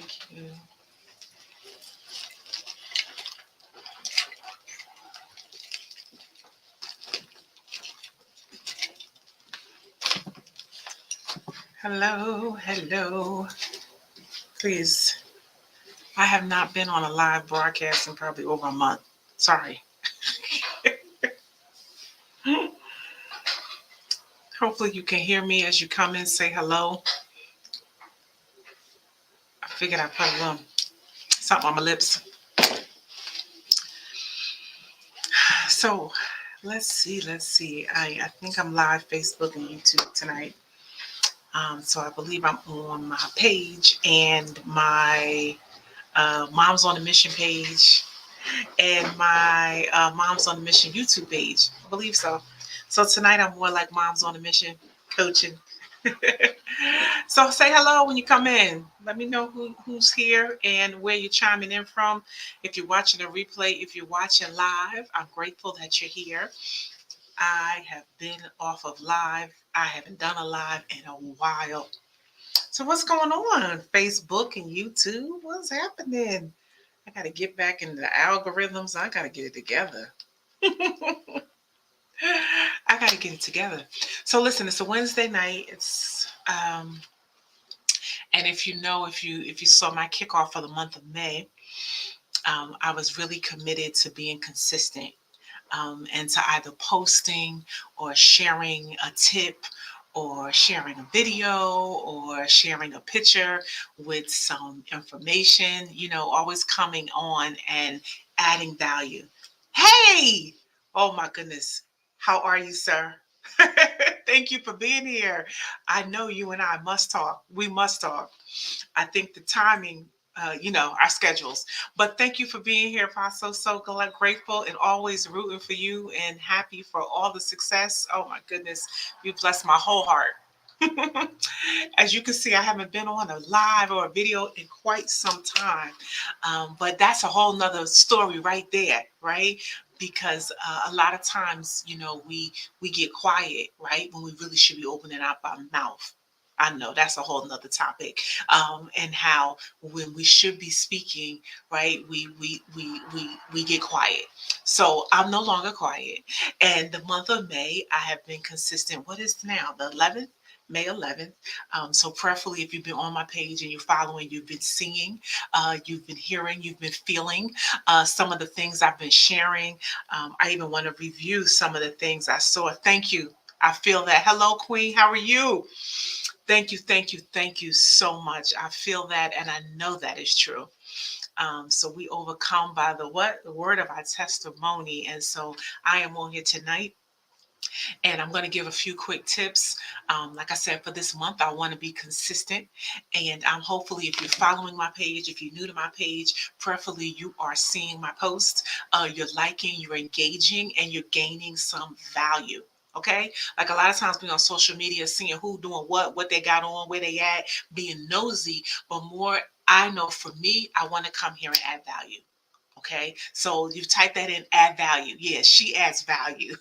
Thank you. Hello, hello. Please, I have not been on a live broadcast in probably over a month. Sorry. Hopefully, you can hear me as you come in. Say hello. I figured I'd put a little something on my lips. So, let's see. I think I'm live Facebook and YouTube tonight. So I believe I'm on my page and my Moms on a Mission page and my Moms on a Mission YouTube page. I believe so. So tonight I'm more like Moms on a Mission coaching. So say hello when you come in. Let me know who's here and where you're chiming in from. If you're watching a replay, if you're watching live, I'm grateful that you're here. I have been off of live. I haven't done a live in a while. So what's going on? Facebook and YouTube? What's happening? I got to get back into the algorithms. I got to get it together. I got to get it together. So listen, it's a Wednesday night. And if you know, if you saw my kickoff for the month of May, I was really committed to being consistent and to either posting or sharing a tip or sharing a video or sharing a picture with some information, always coming on and adding value. Hey, oh my goodness. How are you, sir? Thank you for being here. I know you and I must talk. We must talk. I think the timing, our schedules. But thank you for being here, Apostle. So glad, grateful, and always rooting for you and happy for all the success. Oh my goodness, you blessed my whole heart. As you can see, I haven't been on a live or a video in quite some time, but that's a whole nother story right there, right? Because a lot of times, we get quiet, right, when we really should be opening up our mouth. I know that's a whole nother topic, and how when we should be speaking, right, we get quiet. So I'm no longer quiet. And the month of May, I have been consistent. What is now the 11th? May 11th. So prayerfully, if you've been on my page and you're following, you've been seeing, you've been hearing, you've been feeling some of the things I've been sharing. I even want to review some of the things I saw. Thank you. I feel that. Hello, Queen. How are you? Thank you, thank you, thank you so much. I feel that and I know that is true. So we overcome by the what? The word of our testimony. And so I am on here tonight and I'm going to give a few quick tips. Like I said, for this month, I want to be consistent. And hopefully, if you're following my page, if you're new to my page, preferably you are seeing my posts, you're liking, you're engaging, and you're gaining some value. Okay, like a lot of times being on social media, seeing who doing what they got on, where they at, being nosy, but more, I know for me, I want to come here and add value. Okay, so you type that in, add value. Yeah, she adds value.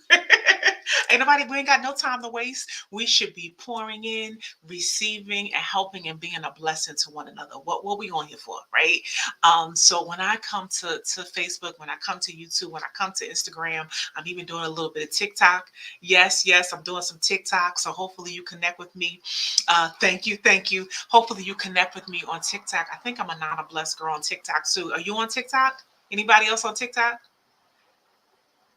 Ain't nobody, we ain't got no time to waste. We should be pouring in, receiving, and helping and being a blessing to one another. What we on here for, right? So when I come to Facebook, when I come to YouTube, when I come to Instagram, I'm even doing a little bit of TikTok. Yes, I'm doing some TikTok. So hopefully you connect with me. Thank you. Hopefully you connect with me on TikTok. I think I'm a Nana Blessed girl on TikTok too. Are you on TikTok? Anybody else on TikTok?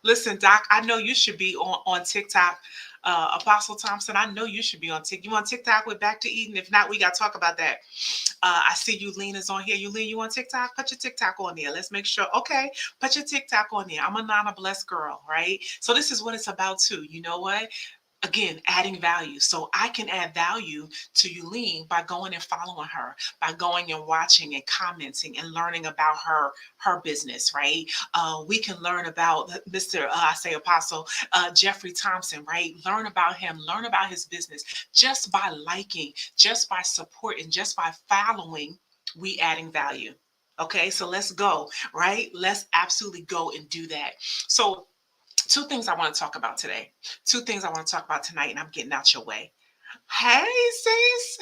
Listen, Doc, I know you should be on TikTok. Apostle Thompson, I know you should be on TikTok. You on TikTok with Back to Eden? If not, we got to talk about that. I see you, Lena's on here. You on TikTok? Put your TikTok on there. Let's make sure. Okay, put your TikTok on there. I'm a Nana Blessed girl, right? So this is what it's about too. You know what? Again, adding value. So I can add value to Yulene by going and following her, by going and watching and commenting and learning about her business, right? We can learn about Mr. I say Apostle Jeffrey Thompson, right? Learn about him, learn about his business just by liking, just by supporting, just by following. We adding value. Okay, so let's go, right? Let's absolutely go and do that. So two things I want to talk about today. Two things I want to talk about tonight, and I'm getting out your way. Hey, sis.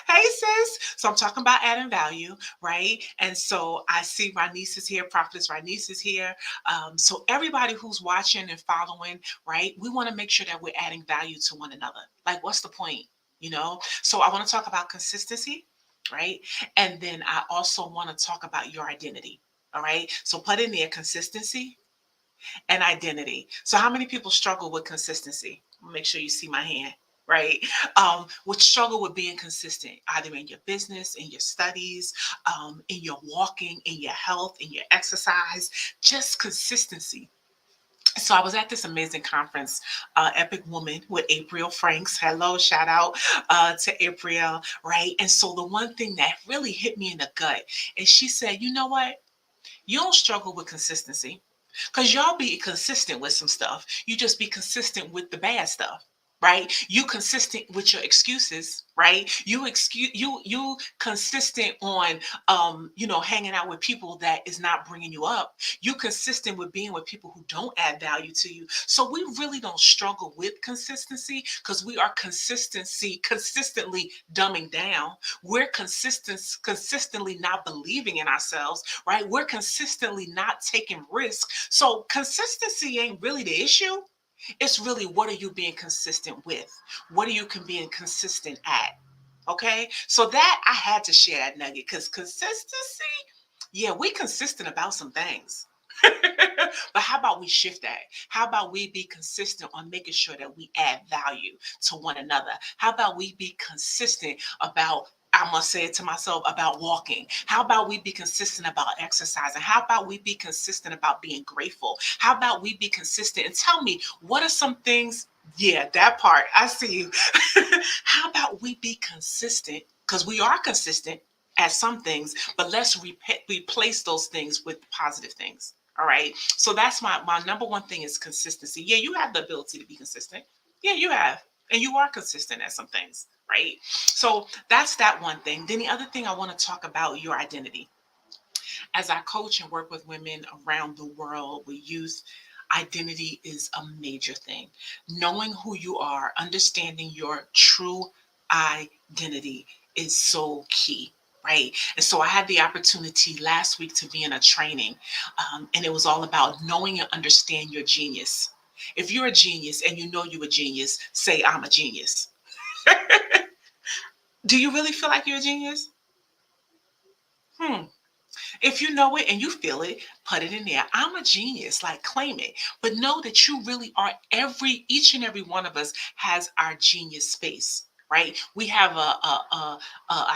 Hey, sis. So I'm talking about adding value, right? And so I see my niece is here, Prophetess my niece is here. So everybody who's watching and following, right? We want to make sure that we're adding value to one another. Like, what's the point? So I want to talk about consistency, right? And then I also want to talk about your identity. All right. So put in there consistency and identity. So how many people struggle with consistency? Make sure you see my hand, right? Would struggle with being consistent, either in your business, in your studies, in your walking, in your health, in your exercise, just consistency. So I was at this amazing conference, Epic Woman with April Franks. Hello, shout out to April, right? And so the one thing that really hit me in the gut is she said, you know what? You don't struggle with consistency because y'all be consistent with some stuff. You just be consistent with the bad stuff, right? You consistent with your excuses, right? You consistent on hanging out with people that is not bringing you up. You consistent with being with people who don't add value to you. So we really don't struggle with consistency because we are consistently dumbing down. We're consistently not believing in ourselves, right? We're consistently not taking risks. So consistency ain't really the issue. It's really what are you being consistent with? What are you being consistent at? Okay. So that I had to share that nugget because consistency, yeah, we consistent about some things. But how about we shift that? How about we be consistent on making sure that we add value to one another? How about we be consistent about I must say it to myself about walking. How about we be consistent about exercising? How about we be consistent about being grateful? How about we be consistent and tell me what are some things? Yeah, that part. I see you. How about we be consistent? Because we are consistent at some things, but let's replace those things with positive things. All right. So that's my number one thing is consistency. Yeah, you have the ability to be consistent. Yeah, you have. And you are consistent at some things, right? So that's that one thing. Then the other thing I want to talk about your identity. As I coach and work with women around the world with youth, identity is a major thing. Knowing who you are, understanding your true identity is so key. Right. And so I had the opportunity last week to be in a training, and it was all about knowing and understand your genius. If you're a genius and you know you're a genius, say, I'm a genius. Do you really feel like you're a genius? Hmm. If you know it and you feel it, put it in there. I'm a genius, like claim it. But know that you really are each and every one of us has our genius space. Right, we have a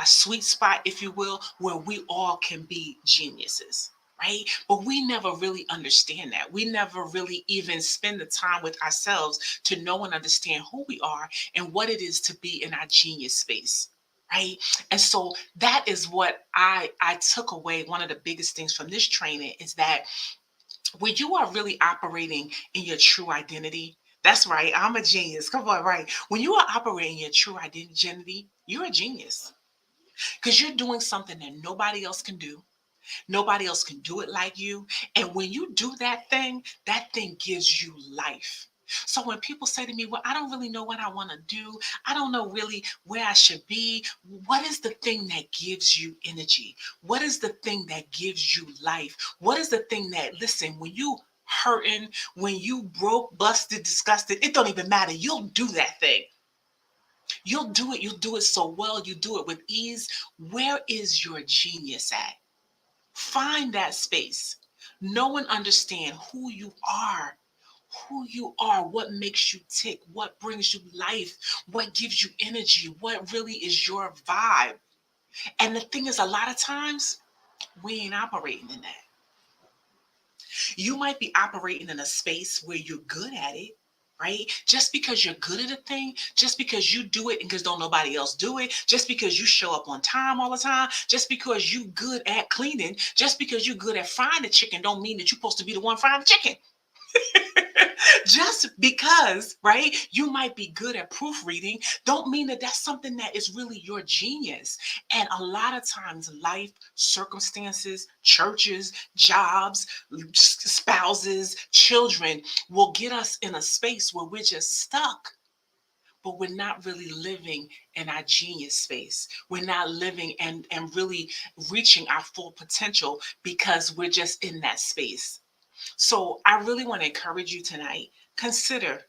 sweet spot, if you will, where we all can be geniuses. Right, but we never really understand that. We never really even spend the time with ourselves to know and understand who we are and what it is to be in our genius space. Right, and so that is what I took away. One of the biggest things from this training is that when you are really operating in your true identity, that's right, I'm a genius. Come on, right. When you are operating your true identity, you're a genius because you're doing something that nobody else can do. Nobody else can do it like you. And when you do that thing gives you life. So when people say to me, well, I don't really know what I want to do, I don't know really where I should be, what is the thing that gives you energy? What is the thing that gives you life? What is the thing that, listen, when you hurting, when you broke, busted, disgusted, it don't even matter. You'll do that thing. You'll do it. You'll do it so well. You do it with ease. Where is your genius at? Find that space. Know and understand who you are, what makes you tick, what brings you life, what gives you energy, what really is your vibe. And the thing is, a lot of times, we ain't operating in that. You might be operating in a space where you're good at it, right? Just because you're good at a thing, just because you do it and because don't nobody else do it, just because you show up on time all the time, just because you good at cleaning, just because you good at frying the chicken don't mean that you're supposed to be the one frying the chicken. Just because, right, you might be good at proofreading, don't mean that that's something that is really your genius. And a lot of times, life, circumstances, churches, jobs, spouses, children will get us in a space where we're just stuck. but we're not really living in our genius space. We're not living and really reaching our full potential because we're just in that space. So I really want to encourage you tonight. Consider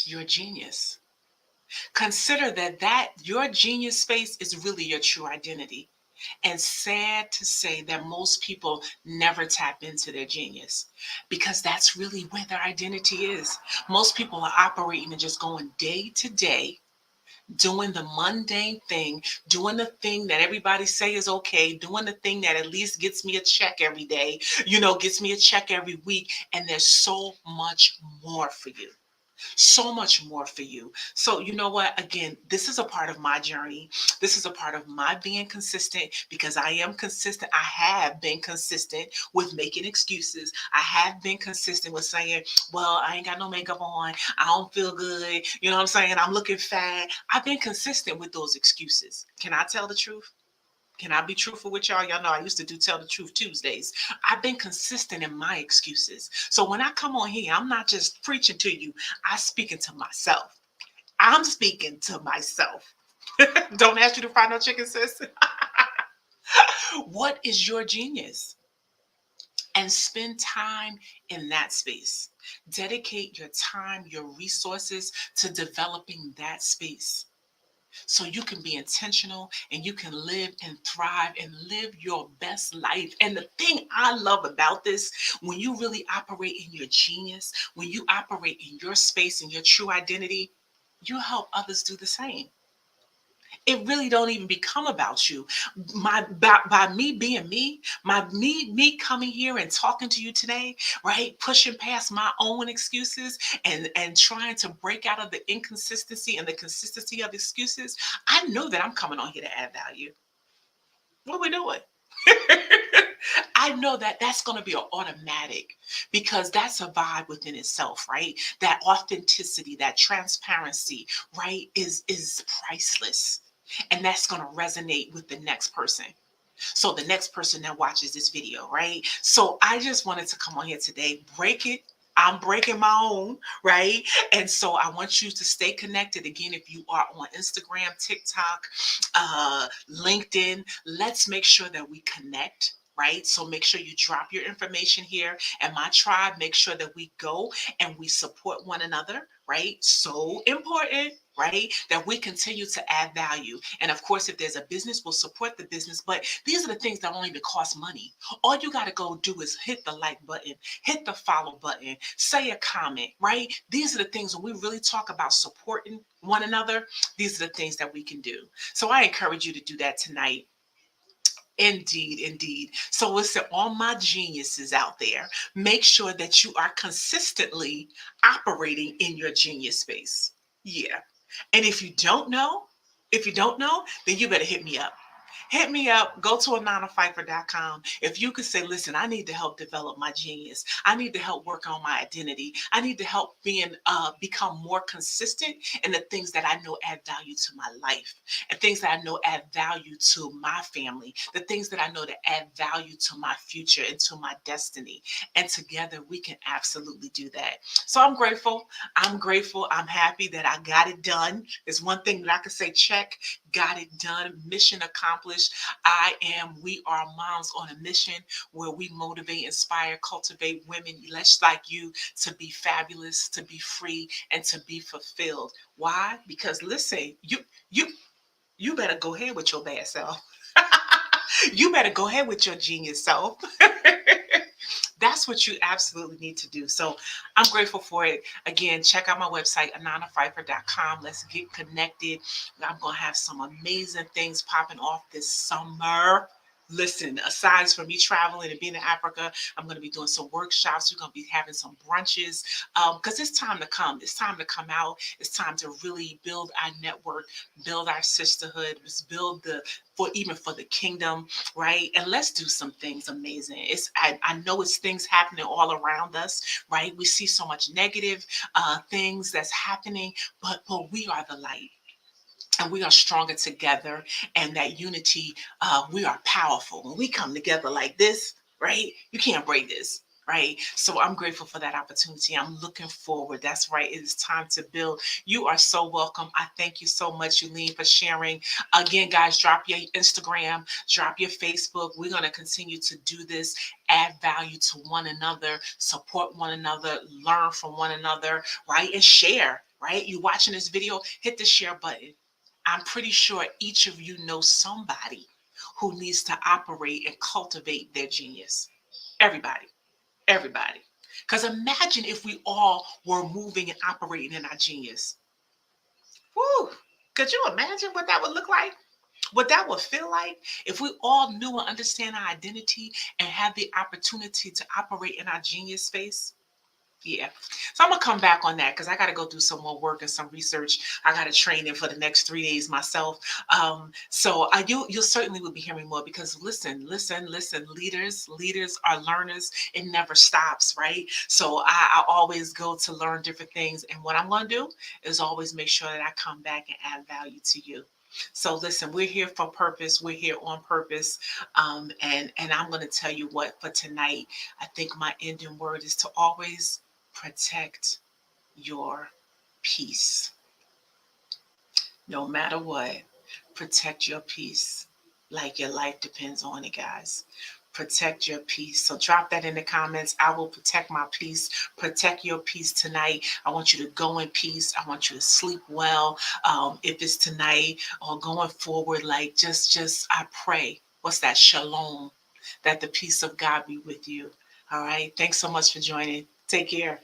your genius. Consider that your genius space is really your true identity. And sad to say that most people never tap into their genius because that's really where their identity is. Most people are operating and just going day to day, doing the mundane thing, doing the thing that everybody say is okay, doing the thing that at least gets me a check every day, gets me a check every week. And there's so much more for you, so much more for you. So, you know what? Again, this is a part of my journey. This is a part of my being consistent because I am consistent. I have been consistent with making excuses. I have been consistent with saying, well, I ain't got no makeup on. I don't feel good. You know what I'm saying? I'm looking fat. I've been consistent with those excuses. Can I tell the truth? Can I be truthful with y'all? Y'all know I used to do Tell the Truth Tuesdays. I've been consistent in my excuses. So when I come on here, I'm not just preaching to you, I'm speaking to myself. I'm speaking to myself. Don't ask you to fry no chicken, sis. What is your genius? And spend time in that space. Dedicate your time, your resources to developing that space, so you can be intentional and you can live and thrive and live your best life. And the thing I love about this, when you really operate in your genius, when you operate in your space and your true identity, you help others do the same. It really don't even become about you. By me being me, me coming here and talking to you today, right? Pushing past my own excuses and trying to break out of the inconsistency and the consistency of excuses. I know that I'm coming on here to add value. What are we doing? I know that that's going to be an automatic because that's a vibe within itself, right? That authenticity, that transparency, right, is priceless. And that's going to resonate with the next person. So the next person that watches this video, right? So I just wanted to come on here today, break it. I'm breaking my own, right? And so I want you to stay connected. Again, if you are on Instagram, TikTok, LinkedIn, let's make sure that we connect. Right. So make sure you drop your information here. And my tribe, make sure that we go and we support one another. Right. So important. Right. That we continue to add value. And of course, if there's a business, we'll support the business. But these are the things that don't even cost money. All you got to go do is hit the like button, hit the follow button, say a comment, right? These are the things when we really talk about supporting one another, these are the things that we can do. So I encourage you to do that tonight. Indeed, indeed. So listen, all my geniuses out there, make sure that you are consistently operating in your genius space. Yeah. And if you don't know, then you better hit me up. Hit me up. Go to anonaphyper.com. If you could say, listen, I need to help develop my genius. I need to help work on my identity. I need to help become more consistent in the things that I know add value to my life and things that I know add value to my family, the things that I know that add value to my future and to my destiny. And together we can absolutely do that. So I'm grateful. I'm grateful. I'm happy that I got it done. It's one thing that I can say, check, got it done, mission accomplished. We are moms on a mission where we motivate, inspire, cultivate women less like you to be fabulous, to be free, and to be fulfilled. Why? Because listen, you you better go ahead with your bad self. You better go ahead with your genius self. That's what you absolutely need to do. So I'm grateful for it. Again, check out my website, anonaphyper.com. Let's get connected. I'm going to have some amazing things popping off this summer. Listen, aside from me traveling and being in Africa, I'm going to be doing some workshops. We're going to be having some brunches because it's time to come. It's time to come out. It's time to really build our network, build our sisterhood, build for the kingdom, right? And let's do some things amazing. I know it's things happening all around us, right? We see so much negative things that's happening, but we are the light. And we are stronger together, and that unity, we are powerful. When we come together like this, right? You can't break this. right? So I'm grateful for that opportunity. I'm looking forward. That's right. It is time to build. You are so welcome. I thank you so much, Yulene, for sharing. Again, guys, drop your Instagram, drop your Facebook. We're going to continue to do this, add value to one another, support one another, learn from one another, right? And share, right? You watching this video, hit the share button. I'm pretty sure each of you know somebody who needs to operate and cultivate their genius. Everybody. Everybody. Because imagine if we all were moving and operating in our genius. Woo! Could you imagine what that would look like? What that would feel like if we all knew and understand our identity and had the opportunity to operate in our genius space? Yeah. So I'm gonna come back on that because I got to go do some more work and some research. I got to train in for the next 3 days myself. You'll certainly will be hearing more because listen. Leaders are learners. It never stops, right? So I always go to learn different things, and what I'm gonna do is always make sure that I come back and add value to you. So listen, we're here for purpose. We're here on purpose, and I'm gonna tell you what for tonight. I think my ending word is to always protect your peace. No matter what, protect your peace like your life depends on it, guys. Protect your peace. So drop that in the comments. I will protect my peace. Protect your peace tonight. I want you to go in peace. I want you to sleep well. If it's tonight or going forward, like I pray. What's that? Shalom. That the peace of God be with you. All right. Thanks so much for joining. Take care.